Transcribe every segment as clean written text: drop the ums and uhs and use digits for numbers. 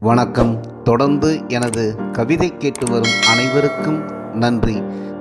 வணக்கம். தொடர்ந்து எனது கவிதை கேட்டு வரும் அனைவருக்கும் நன்றி.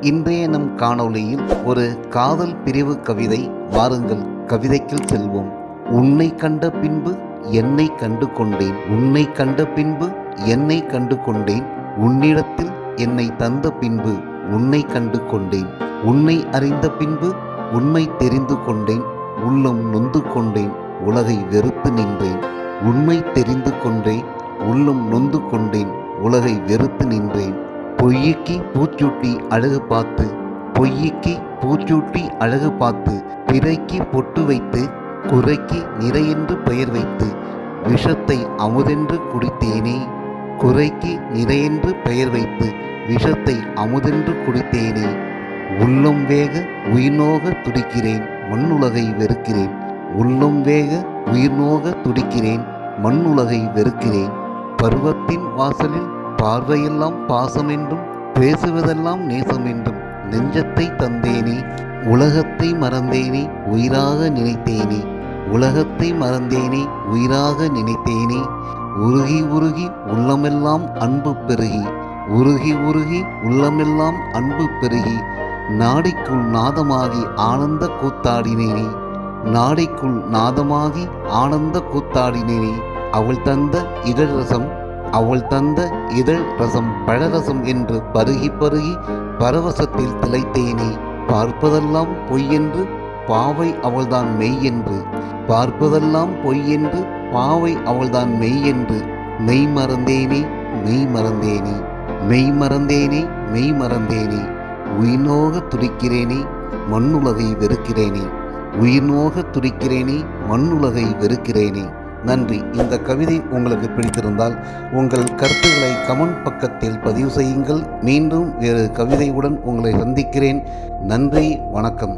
இன்றைய நம் காணொளியில் ஒரு காதல் பிரிவு கவிதை. வாருங்கள் கவிதைக்குள் செல்வோம். உன்னை கண்ட பின்பு என்னை கண்டு கொண்டேன், உன்னை கண்ட பின்பு என்னை கண்டு கொண்டேன், உன்னிடத்தில் என்னை தந்த பின்பு உன்னை கண்டு கொண்டேன், உன்னை அறிந்த பின்பு உண்மை தெரிந்து கொண்டேன், உள்ளம் நொந்து கொண்டேன், உலகை வெறுத்து நின்றேன், உண்மை தெரிந்து கொண்டேன், உள்ளம் நொந்து கொண்டேன், உலகை வெறுத்து நின்றேன். பொய்யைக்கு பூச்சூட்டி அழகு பார்த்து, பொய்யைக்கு பூச்சூட்டி அழகு பார்த்து, பிறைக்கு பொட்டு வைத்து, குறைக்கு நிறையென்று பெயர் வைத்து, விஷத்தை அமுதென்று குடித்தேனே, குறைக்கு நிறையென்று பெயர் வைத்து, விஷத்தை அமுதென்று குடித்தேனே. உள்ளம் வேக உயிர்நோக துடிக்கிறேன், மண்ணுலகை வெறுக்கிறேன், உள்ளம் வேக உயிர்நோக துடிக்கிறேன், மண்ணுலகை வெறுக்கிறேன். பருவத்தின் வாசலில் பார்வையெல்லாம் பாசம் என்றும், பேசுவதெல்லாம் நேசம் என்றும், நெஞ்சத்தை தந்தேனே, உலகத்தை மறந்தேனே, உயிராக நினைத்தேனே, உலகத்தை மறந்தேனே, உயிராக நினைத்தேனே. உருகி உருகி உள்ளமெல்லாம் அன்பு பெருகி, உருகி உருகி உள்ளமெல்லாம் அன்பு பெருகி, நாடிக்குள் நாதமாகி ஆனந்த கூத்தாடினேனே, நாடிக்குள் நாதமாகி ஆனந்த கூத்தாடினேனே. அவள் தந்த இதழ் ரசம், அவள் தந்த இதழ் ரசம் பழரசம் என்று பருகி பருகி பரவசத்தில் திளைத்தேனே. பார்ப்பதெல்லாம் பொய்யென்று பாவை அவள்தான் மெய் என்று, பார்ப்பதெல்லாம் பொய்யென்று பாவை அவள்தான் மெய் என்று, மெய் மறந்தேனே, மெய் மறந்தேனே, மெய் மறந்தேனே, மெய் மறந்தேனே. உயிர்நோக துடிக்கிறேனே, மண்ணுலகை வெறுக்கிறேனே, உயிர்நோக துடிக்கிறேனே, மண்ணுலகை வெறுக்கிறேனே. நன்றி. இந்த கவிதை உங்களுக்கு பிடித்திருந்தால் உங்கள் கருத்துக்களை கமெண்ட் பக்கத்தில் பதிவு செய்யுங்கள். மீண்டும் வேறு கவிதையுடன் உங்களை சந்திக்கிறேன். நன்றி, வணக்கம்.